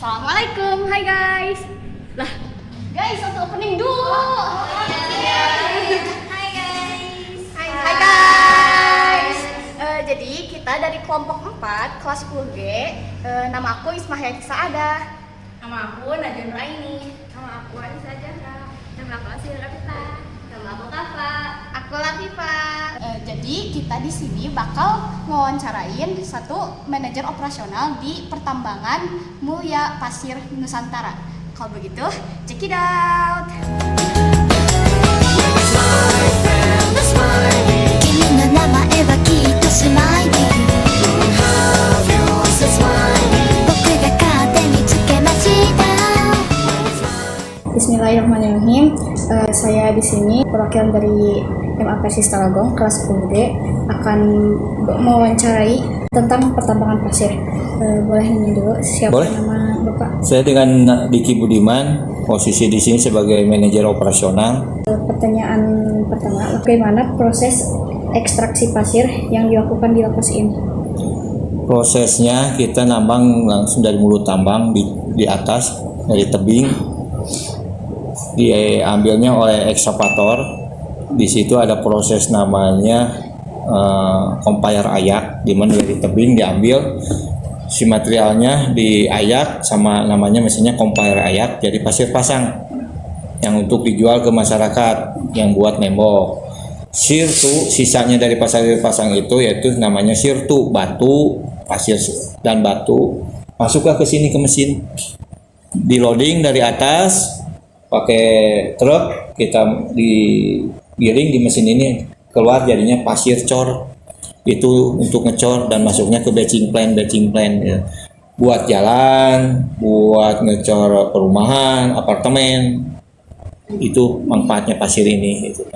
Assalamualaikum, hai guys. Lah, guys, satu opening dulu. Hai guys. Hai guys. Jadi kita dari kelompok 4 kelas 10G. Nama aku Ismahya Saadah. Nama aku Najwa Nuraini. Nama aku Anissa Jahra. Nama aku Asil Rafita. Nama aku Kafa. Aku Latifah. Jadi kita di sini bakal ngewawancarain satu manajer operasional di Pertambangan Mulia Pasir Nusantara. Kalau begitu, check it out. 君の名前はきっとスマイリー僕が勝手につけました Bismillahirrahmanirrahim. Saya di sini perwakilan dari MAP Sistarogong kelas 10D akan mewawancarai tentang pertambangan pasir. Boleh ini dulu siapa Boleh. nama Bapak? Saya dengan Diki Budiman, posisi di sini sebagai manajer operasional. Pertanyaan pertama, bagaimana proses ekstraksi pasir yang dilakukan di lokasi ini? Prosesnya kita nambang langsung dari mulut tambang di atas dari tebing, diambilnya oleh ekskavator. Di situ ada proses namanya compare ayak, di mana dari tebing diambil si materialnya diayak sama namanya mesinnya compare ayak jadi pasir pasang yang untuk dijual ke masyarakat yang buat nembok. Sirtu sisanya dari pasir pasang itu yaitu namanya sirtu, batu, pasir dan batu masuklah ke sini ke mesin, di loading dari atas pakai truk, kita digiring di mesin ini, keluar jadinya pasir cor. Itu untuk ngecor dan masuknya ke batching plant ya. Buat jalan, buat ngecor perumahan, apartemen. Itu manfaatnya pasir ini gitu.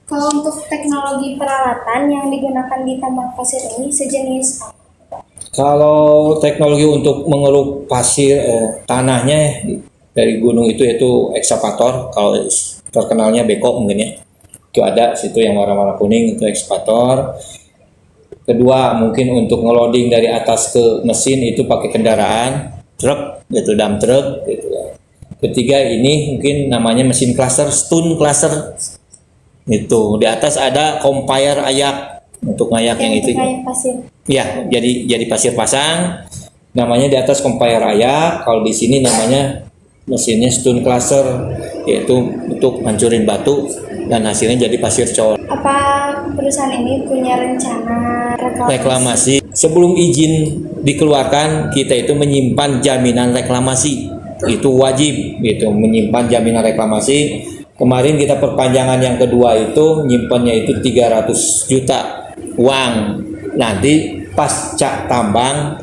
Kalau untuk teknologi peralatan yang digunakan di tambang pasir ini sejenis apa? Kalau teknologi untuk mengeruk pasir tanahnya dari gunung itu yaitu ekskavator, kalau terkenalnya beko mungkin ya. Itu ada situ yang warna-warna kuning itu ekskavator. Kedua mungkin untuk ngeloading dari atas ke mesin itu pakai kendaraan truk gitu, dump truck gitu. Ketiga ini mungkin namanya mesin cluster, stun cluster. Itu di atas ada compare ayak untuk ngayak yang itu. Pasir. Ya, jadi pasir pasang. Namanya di atas compare ayak, kalau di sini namanya mesinnya stun cluster, yaitu untuk hancurin batu dan hasilnya jadi pasir cor. Apa perusahaan ini punya rencana Reklamasi. Sebelum izin dikeluarkan, kita itu menyimpan jaminan reklamasi. Itu wajib gitu, menyimpan jaminan reklamasi. Kemarin kita perpanjangan yang kedua itu nyimpannya itu 300 juta uang. Nanti pasca tambang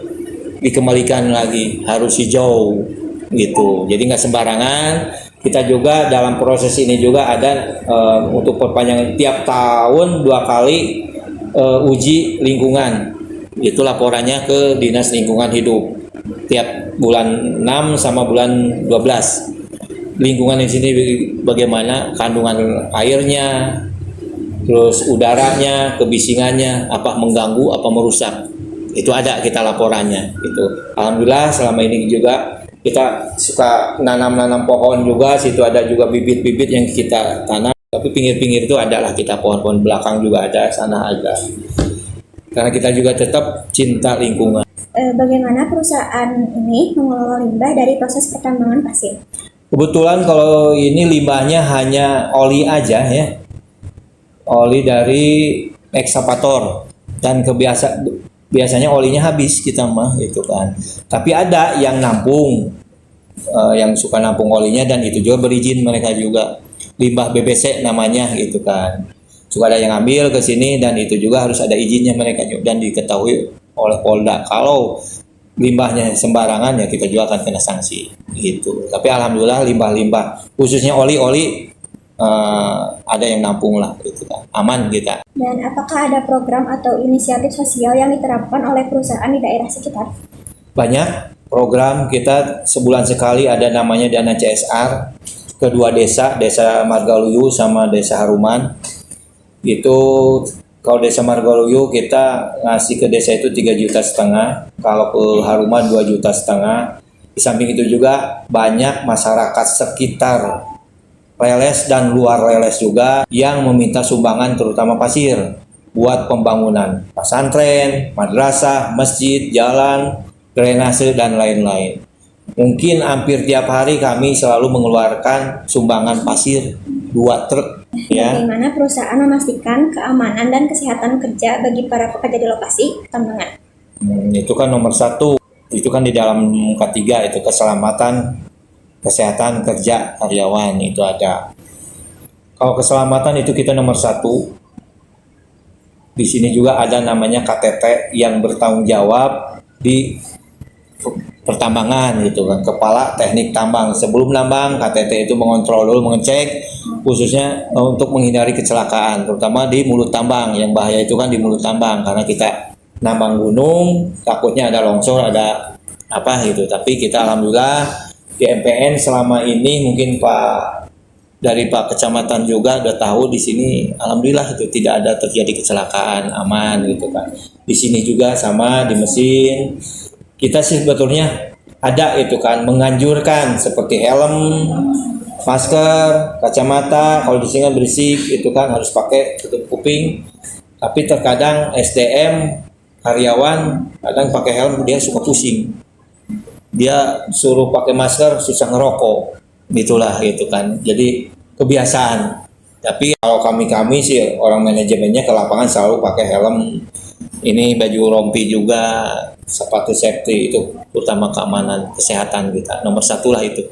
dikembalikan lagi, harus hijau gitu. Jadi nggak sembarangan. Kita juga dalam proses ini juga ada untuk perpanjangan tiap tahun 2 kali uji lingkungan. Itu laporannya ke Dinas Lingkungan Hidup tiap bulan 6 sama bulan 12. Lingkungan di sini bagaimana kandungan airnya, terus udaranya, kebisingannya, apa mengganggu, apa merusak. Itu ada kita laporannya gitu. Alhamdulillah selama ini juga kita suka nanam pohon juga, situ ada juga bibit-bibit yang kita tanam, tapi pinggir-pinggir itu adalah kita pohon-pohon belakang juga ada, sana ada. Karena kita juga tetap cinta lingkungan. Bagaimana perusahaan ini mengelola limbah dari proses pertambangan pasir? Kebetulan kalau ini limbahnya hanya oli aja ya, oli dari ekskavator dan biasanya olinya habis kita mah gitu kan. Tapi ada yang nampung, yang suka nampung olinya dan itu juga berizin mereka juga. Limbah BBC namanya gitu kan. Suka ada yang ambil ke sini dan itu juga harus ada izinnya mereka dan diketahui oleh Polda. Kalau limbahnya sembarangan ya kita juga akan kena sanksi gitu. Tapi alhamdulillah limbah-limbah khususnya oli-oli ada yang nampung lah gitu kan. Aman kita. Dan apakah ada program atau inisiatif sosial yang diterapkan oleh perusahaan di daerah sekitar? Banyak program kita sebulan sekali ada namanya dana CSR kedua desa Margaluyu sama desa Haruman. Itu kalau desa Margaluyu kita ngasih ke desa itu 3,5 juta, kalau ke Haruman 2,5 juta. Di samping itu juga banyak masyarakat sekitar Leles dan luar Leles juga yang meminta sumbangan terutama pasir buat pembangunan pesantren, madrasah, masjid, jalan, drainase dan lain-lain. Mungkin hampir tiap hari kami selalu mengeluarkan sumbangan pasir 2 truk ya. Bagaimana perusahaan memastikan keamanan dan kesehatan kerja bagi para pekerja di lokasi tambangan? Itu kan nomor 1. Itu kan di dalam K3 itu keselamatan kesehatan kerja karyawan itu ada. Kalau keselamatan itu kita nomor 1. Di sini juga ada namanya KTT yang bertanggung jawab di pertambangan gitu kan, kepala teknik tambang. Sebelum nambang, KTT itu mengontrol dulu, mengecek khususnya untuk menghindari kecelakaan, terutama di mulut tambang. Yang bahaya itu kan di mulut tambang karena kita nambang gunung, takutnya ada longsor, ada apa gitu. Tapi kita alhamdulillah di MPN selama ini mungkin dari Pak Kecamatan juga udah tahu di sini alhamdulillah itu tidak ada terjadi kecelakaan, aman gitu kan. Di sini juga sama di mesin kita sih sebetulnya ada itu kan menganjurkan seperti helm, masker, kacamata. Kalau di sini berisik itu kan harus pakai tutup kuping. Tapi terkadang SDM karyawan kadang pakai helm dia suka pusing. Dia suruh pakai masker susah ngerokok. Gitulah gitu kan. Jadi kebiasaan. Tapi kalau kami sih orang manajemennya ke lapangan selalu pakai helm. Ini baju rompi juga, sepatu safety itu utama keamanan kesehatan kita. Nomor 1 lah itu.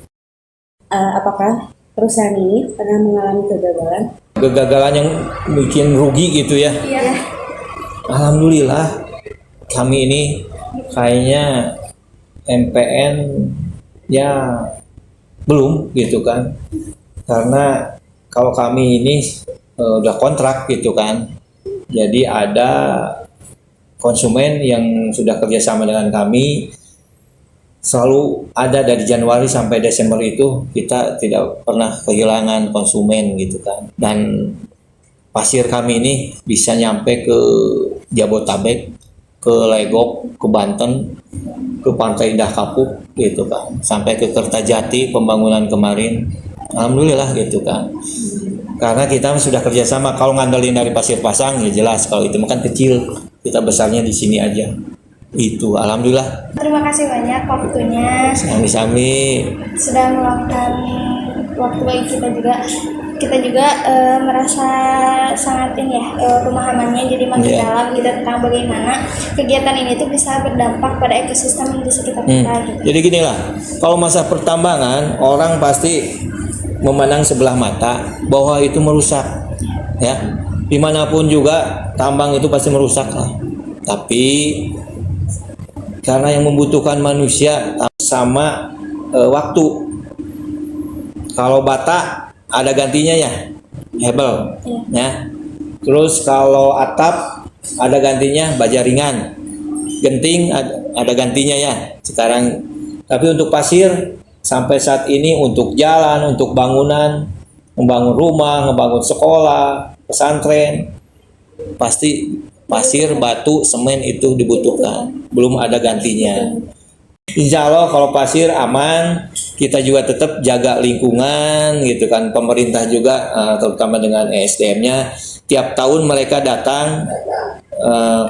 Apakah perusahaan ini pernah mengalami kegagalan? Kegagalan yang bikin rugi gitu ya. Iya. Alhamdulillah kami ini kayaknya MPN ya belum gitu kan. Karena kalau kami ini udah kontrak gitu kan. Jadi ada konsumen yang sudah kerjasama dengan kami selalu ada dari Januari sampai Desember itu kita tidak pernah kehilangan konsumen gitu kan. Dan pasir kami ini bisa nyampe ke Jabotabek, ke Legok, ke Banten, ke Pantai Indah Kapuk gitu kan, sampai ke Kertajati pembangunan kemarin. Alhamdulillah gitu kan. Karena kita sudah kerjasama. Kalau ngandelin dari Pasir Pasang ya jelas, kalau itu kan kecil, kita besarnya di sini aja. Itu alhamdulillah. Terima kasih banyak waktunya. Sami-sami. Sudah meluangkan waktu bagi kita juga. Kita juga merasa sangat pemahamannya jadi makin dalam gitu tentang bagaimana kegiatan ini tuh bisa berdampak pada ekosistem di sekitar kita. Gitu. Jadi ginilah, kalau masa pertambangan orang pasti memandang sebelah mata bahwa itu merusak, ya. Dimanapun juga tambang itu pasti merusak lah. Tapi karena yang membutuhkan manusia sama waktu. Kalau bata ada gantinya ya, hebel, ya. Terus kalau atap ada gantinya baja ringan, genting ada gantinya ya. Sekarang, tapi untuk pasir sampai saat ini untuk jalan, untuk bangunan, membangun rumah, membangun sekolah, pesantren, pasti pasir, batu, semen itu dibutuhkan. Belum ada gantinya. Insya Allah kalau pasir aman, kita juga tetap jaga lingkungan gitu kan. Pemerintah juga terutama dengan ESDM-nya tiap tahun mereka datang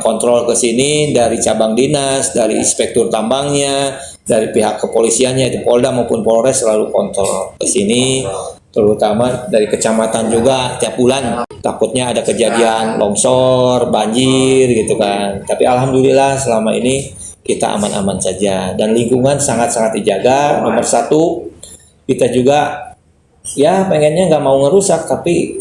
kontrol ke sini dari cabang dinas, dari inspektur tambangnya, dari pihak kepolisiannya itu Polda maupun Polres selalu kontrol ke sini, terutama dari kecamatan juga tiap bulan takutnya ada kejadian longsor, banjir gitu kan. Tapi alhamdulillah selama ini kita aman-aman saja dan lingkungan sangat-sangat dijaga. Nomor 1 kita juga ya pengennya nggak mau ngerusak, tapi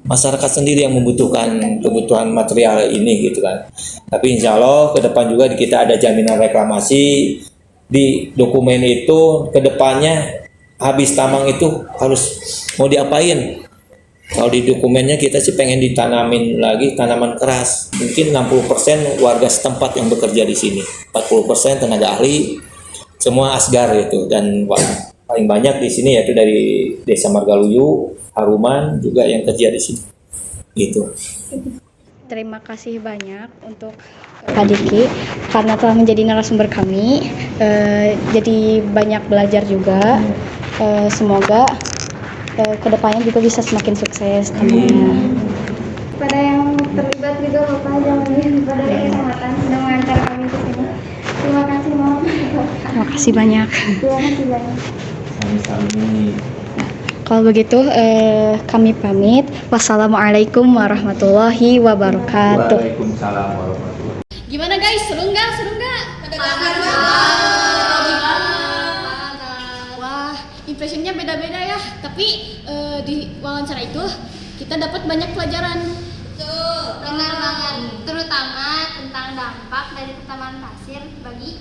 masyarakat sendiri yang membutuhkan kebutuhan material ini gitu kan. Tapi insya Allah ke depan juga kita ada jaminan reklamasi di dokumen itu. Kedepannya habis tambang itu harus mau diapain. Kalau di dokumennya kita sih pengen ditanamin lagi tanaman keras. Mungkin 60% warga setempat yang bekerja di sini, 40% tenaga ahli, semua asgar gitu. Dan paling banyak di sini yaitu dari Desa Margaluyu, Haruman juga yang kerja di sini. Gitu. Terima kasih banyak untuk Kak Diki karena telah menjadi narasumber kami. Jadi banyak belajar juga. Semoga kedepannya juga bisa semakin sukses tentunya. Pada yang terlibat juga Bapak Jamali pada kesempatan sudah mengantar kami ke sini. Terima kasih Mama. Terima kasih banyak. Terima kasih banyak. Sami-sami. Kalau begitu kami pamit. Wassalamualaikum warahmatullahi wabarakatuh. Waalaikumsalam warahmatullahi. Gimana guys, seru nggak? Wah, impressionnya beda-beda ya. Tapi di wawancara itu kita dapat banyak pelajaran. Benar banget. Terutama tentang dampak dari pertambangan pasir bagi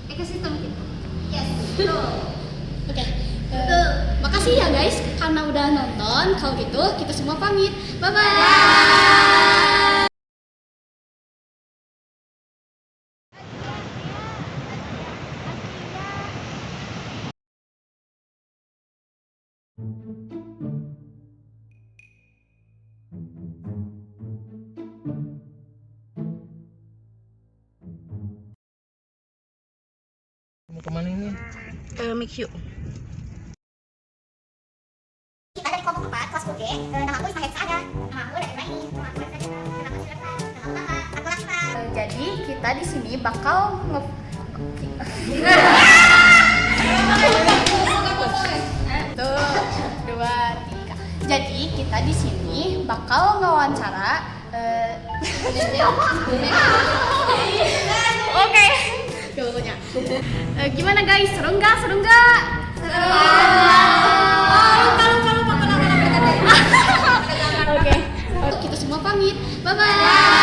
ekosistem kita. Yes, betul. Oke. Makasih ya guys karena udah nonton. Kalau gitu kita semua pamit. Bye bye. Mau kemana ini? Mix yuk. Kita dari kelompok 4 kelas UG. Nama aku Ismail Saada. Nama aku dari Raini. Nama aku dari Nama aku Silakan. Nama aku Laksa. Jadi kita di sini bakal Tuh, 2, 3. Jadi kita di sini bakal ngewawancara Oke. Gimana guys? Seru nggak? Oke. Kita semua pamit. Bye bye.